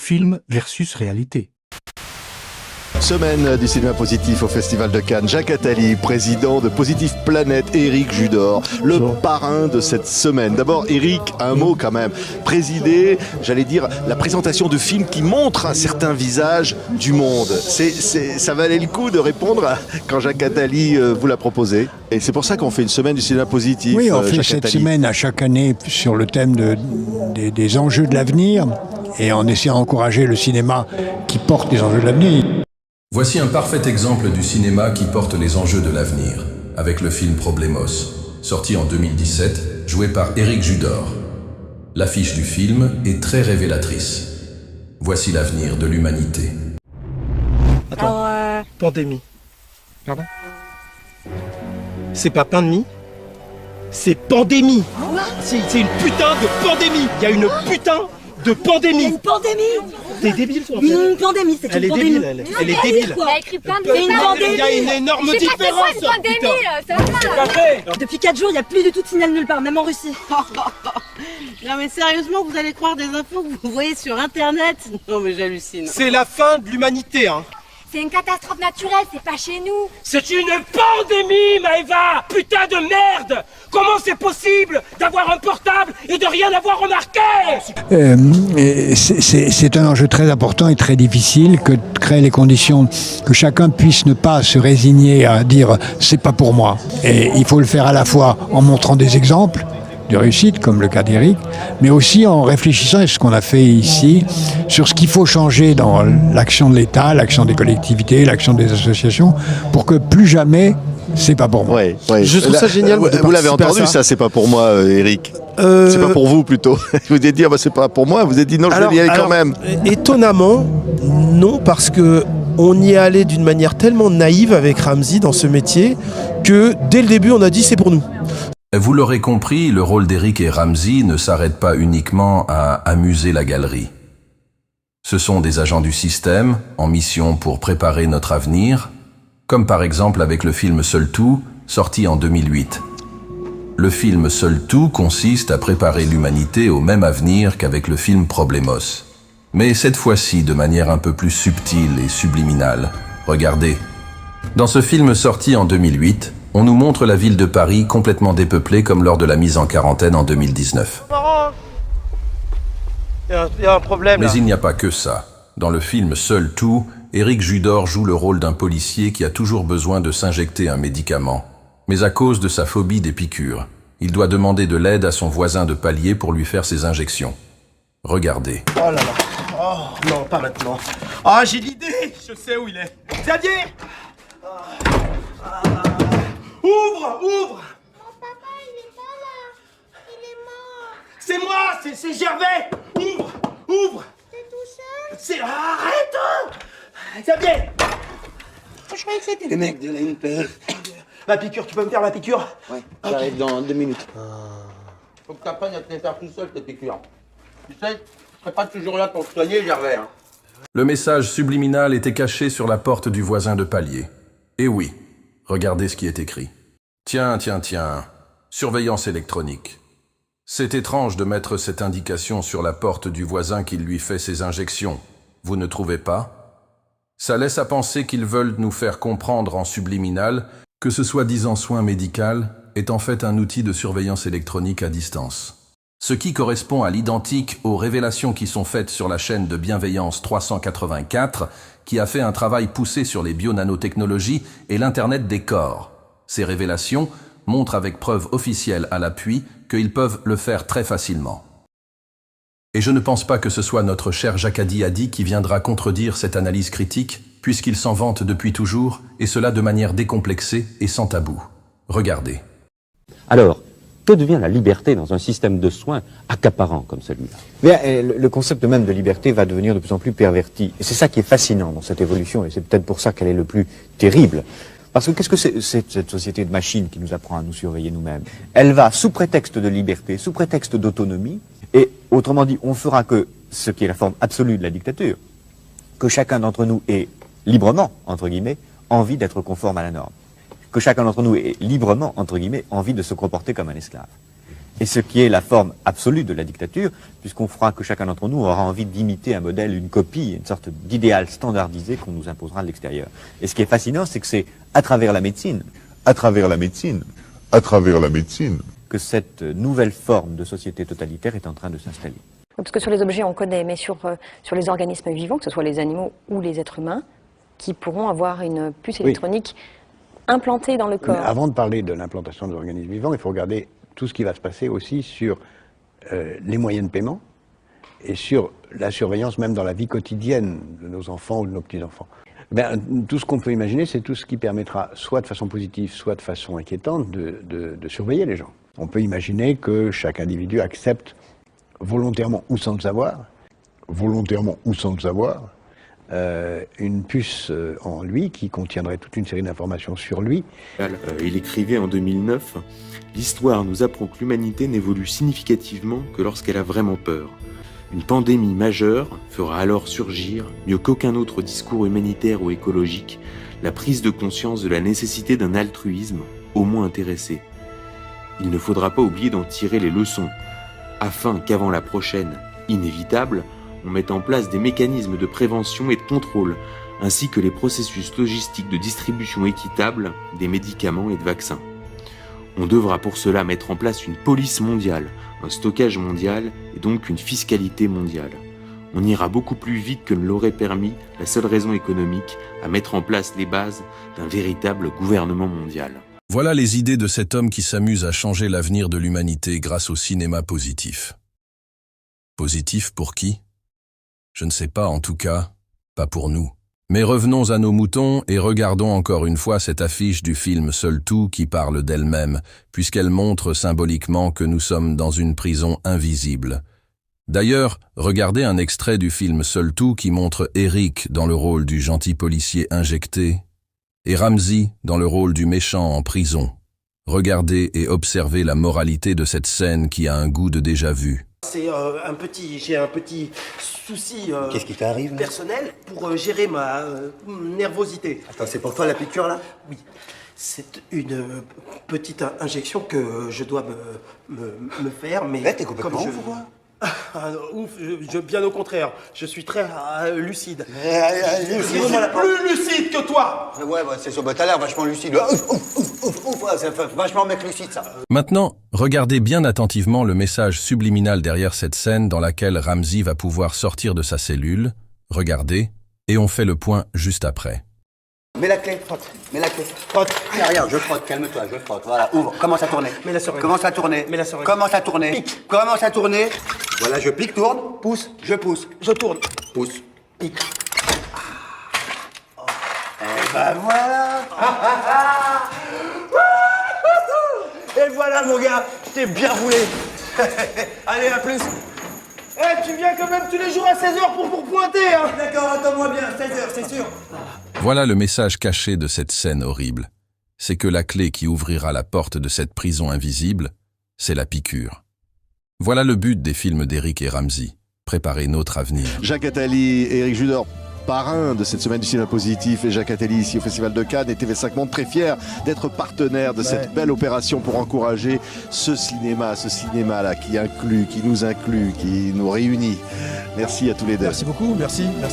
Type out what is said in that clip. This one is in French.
film versus réalité. Semaine du cinéma positif au Festival de Cannes. Jacques Attali, président de Positive Planète, Éric Judor, le parrain de cette semaine. D'abord, Éric, un mot quand même. Présider, j'allais dire, la présentation de films qui montrent un certain visage du monde. Ça valait le coup de répondre quand Jacques Attali vous l'a proposé. Et c'est pour ça qu'on fait une semaine du cinéma positif. Oui, on fait Jacques cette Attali. semaine à chaque année sur le thème des enjeux de l'avenir et en essayant d'encourager le cinéma qui porte les enjeux de l'avenir. Voici un parfait exemple du cinéma qui porte les enjeux de l'avenir, avec le film Problemos, sorti en 2017, joué par Éric Judor. L'affiche du film est très révélatrice. Voici l'avenir de l'humanité. Attends, pandémie. Pardon? C'est pas pandémie, c'est pandémie. C'est une putain de pandémie. Il y a une putain de pandémie. Il y a une pandémie. T'es débile, toi. Une pandémie, c'est Elle une est pandémie. débile, elle est débile. Quoi. Il a écrit plein de C'est une pandémie. Il y a une énorme différence. C'est quoi cette pandémie là? Ça va. C'est pas vrai. Depuis 4 jours, il n'y a plus du tout de signal nulle part, même en Russie. Non mais sérieusement, vous allez croire des infos que vous voyez sur internet? Non mais j'hallucine. C'est la fin de l'humanité, hein. C'est une catastrophe naturelle, c'est pas chez nous. C'est une pandémie, Maëva. Putain de merde. Comment c'est possible d'avoir un portable et de rien avoir remarqué? C'est un enjeu très important et très difficile que de créer les conditions que chacun puisse ne pas se résigner à dire c'est pas pour moi. Et il faut le faire à la fois en montrant des exemples de réussite, comme le cas d'Éric, mais aussi en réfléchissant, et ce qu'on a fait ici, sur ce qu'il faut changer dans l'action de l'État, l'action des collectivités, l'action des associations, pour que plus jamais c'est pas pour moi. Ouais. Je trouve ça génial. Vous l'avez entendu, ça, c'est pas pour moi, Éric. C'est pas pour vous plutôt. Vous avez dit, ah bah, c'est pas pour moi. Vous avez dit non, je vais y aller quand même. Étonnamment, non, parce que on y est allé d'une manière tellement naïve avec Ramzy dans ce métier que dès le début, on a dit c'est pour nous. Vous l'aurez compris, le rôle d'Éric et Ramzy ne s'arrête pas uniquement à amuser la galerie. Ce sont des agents du système, en mission pour préparer notre avenir, comme par exemple avec le film Seul Tout, sorti en 2008. Le film Seul Tout consiste à préparer l'humanité au même avenir qu'avec le film Problemos. Mais cette fois-ci de manière un peu plus subtile et subliminale. Regardez. Dans ce film sorti en 2008, on nous montre la ville de Paris complètement dépeuplée comme lors de la mise en quarantaine en 2019. Il y a un problème là. Mais il n'y a pas que ça. Dans le film Seul Tout, Éric Judor joue le rôle d'un policier qui a toujours besoin de s'injecter un médicament. Mais à cause de sa phobie des piqûres, il doit demander de l'aide à son voisin de palier pour lui faire ses injections. Regardez. Oh là là. Oh non, pas maintenant. Ah, j'ai l'idée. Je sais où il est. Xavier. Ouvre. Mon papa, il est pas là. Il est mort. C'est moi, c'est Gervais. Ouvre. T'es tout seul? C'est... Arrête. Xavier. Je croyais que c'était les mecs de l'Inter. Ma piqûre, tu peux me faire ma piqûre? Ouais, j'arrive dans 2 minutes. Faut que t'apprennes à te les faire tout seul, tes piqûres. Tu sais, je serai pas toujours là pour te soigner, Gervais. Hein. Le message subliminal était caché sur la porte du voisin de palier. Et oui, regardez ce qui est écrit. Tiens, surveillance électronique. C'est étrange de mettre cette indication sur la porte du voisin qui lui fait ses injections. Vous ne trouvez pas? Ça laisse à penser qu'ils veulent nous faire comprendre en subliminal que ce soi-disant soin médical est en fait un outil de surveillance électronique à distance. Ce qui correspond à l'identique aux révélations qui sont faites sur la chaîne de Bienveillance 384, qui a fait un travail poussé sur les bionanotechnologies et l'Internet des corps. Ces révélations montrent avec preuve officielle à l'appui qu'ils peuvent le faire très facilement. Et je ne pense pas que ce soit notre cher Jacques Attali qui viendra contredire cette analyse critique, puisqu'il s'en vante depuis toujours, et cela de manière décomplexée et sans tabou. Regardez. Alors, que devient la liberté dans un système de soins accaparant comme celui-là? Bien, le concept même de liberté va devenir de plus en plus perverti. Et c'est ça qui est fascinant dans cette évolution, et c'est peut-être pour ça qu'elle est le plus terrible. Parce que qu'est-ce que c'est cette société de machines qui nous apprend à nous surveiller nous-mêmes? Elle va, sous prétexte de liberté, sous prétexte d'autonomie, et autrement dit, on fera que ce qui est la forme absolue de la dictature, que chacun d'entre nous ait librement, entre guillemets, envie d'être conforme à la norme. Que chacun d'entre nous ait librement, entre guillemets, envie de se comporter comme un esclave. Et ce qui est la forme absolue de la dictature, puisqu'on fera que chacun d'entre nous aura envie d'imiter un modèle, une copie, une sorte d'idéal standardisé qu'on nous imposera de l'extérieur. Et ce qui est fascinant, c'est que c'est à travers la médecine, que cette nouvelle forme de société totalitaire est en train de s'installer. Parce que sur les objets, on connaît, mais sur les organismes vivants, que ce soit les animaux ou les êtres humains, qui pourront avoir une puce électronique implantée dans le corps. Mais avant de parler de l'implantation des organismes vivants, il faut regarder tout ce qui va se passer aussi sur les moyens de paiement et sur la surveillance même dans la vie quotidienne de nos enfants ou de nos petits-enfants. Tout ce qu'on peut imaginer, c'est tout ce qui permettra, soit de façon positive, soit de façon inquiétante, de surveiller les gens. On peut imaginer que chaque individu accepte volontairement ou sans le savoir, une puce en lui qui contiendrait toute une série d'informations sur lui. Il écrivait en 2009 « L'histoire nous apprend que l'humanité n'évolue significativement que lorsqu'elle a vraiment peur. Une pandémie majeure fera alors surgir, mieux qu'aucun autre discours humanitaire ou écologique, la prise de conscience de la nécessité d'un altruisme, au moins intéressé. Il ne faudra pas oublier d'en tirer les leçons, afin qu'avant la prochaine, inévitable, on mette en place des mécanismes de prévention et de contrôle, ainsi que les processus logistiques de distribution équitable des médicaments et de vaccins. On devra pour cela mettre en place une police mondiale, un stockage mondial et donc une fiscalité mondiale. On ira beaucoup plus vite que ne l'aurait permis la seule raison économique à mettre en place les bases d'un véritable gouvernement mondial. » Voilà les idées de cet homme qui s'amuse à changer l'avenir de l'humanité grâce au cinéma positif. Positif pour qui? Je ne sais pas, en tout cas, pas pour nous. Mais revenons à nos moutons et regardons encore une fois cette affiche du film Seul Tout qui parle d'elle-même, puisqu'elle montre symboliquement que nous sommes dans une prison invisible. D'ailleurs, regardez un extrait du film Seul Tout qui montre Eric dans le rôle du gentil policier injecté et Ramzi dans le rôle du méchant en prison. Regardez et observez la moralité de cette scène qui a un goût de déjà-vu. J'ai un petit souci Qu'est-ce qui t'arrive personnel pour gérer ma nervosité. Attends, c'est pour toi la piqûre là? Oui, c'est une petite injection que je dois me faire, mais t'es complètement comme ouf ou quoi? Ouf, bien au contraire, je suis très lucide. Je suis plus lucide que toi. Ouais, c'est sûr, t'as l'air vachement lucide. Ouais, c'est vachement mec lucide ça. Maintenant, regardez bien attentivement le message subliminal derrière cette scène dans laquelle Ramzi va pouvoir sortir de sa cellule. Regardez, et on fait le point juste après. Mets la clé, frotte. Mets la clé. Frotte. Rien, je frotte, calme-toi, je frotte. Voilà, ouvre, commence à tourner. Mets la seringue. Commence à tourner. Mets la seringue. Commence à tourner. Pique. Commence à tourner. Voilà, je pique, tourne, pousse, je pousse. Je tourne. Pousse. Pique. Et ben voilà. Et voilà mon gars, je t'ai bien roulé. Allez, à plus. Tu viens quand même tous les jours à 16h pour pointer, hein. D'accord, attends-moi bien, 16h, c'est sûr. Voilà le message caché de cette scène horrible. C'est que la clé qui ouvrira la porte de cette prison invisible, c'est la piqûre. Voilà le but des films d'Eric et Ramzi. Préparer notre avenir. Jacques Attali et Éric Judor, parrain de cette semaine du cinéma positif, et Jacques Attali ici au Festival de Cannes, et TV5 Monde très fier d'être partenaire de cette belle opération pour encourager ce cinéma-là qui nous inclut, qui nous réunit. Merci à tous les deux. Merci beaucoup, merci Jacques.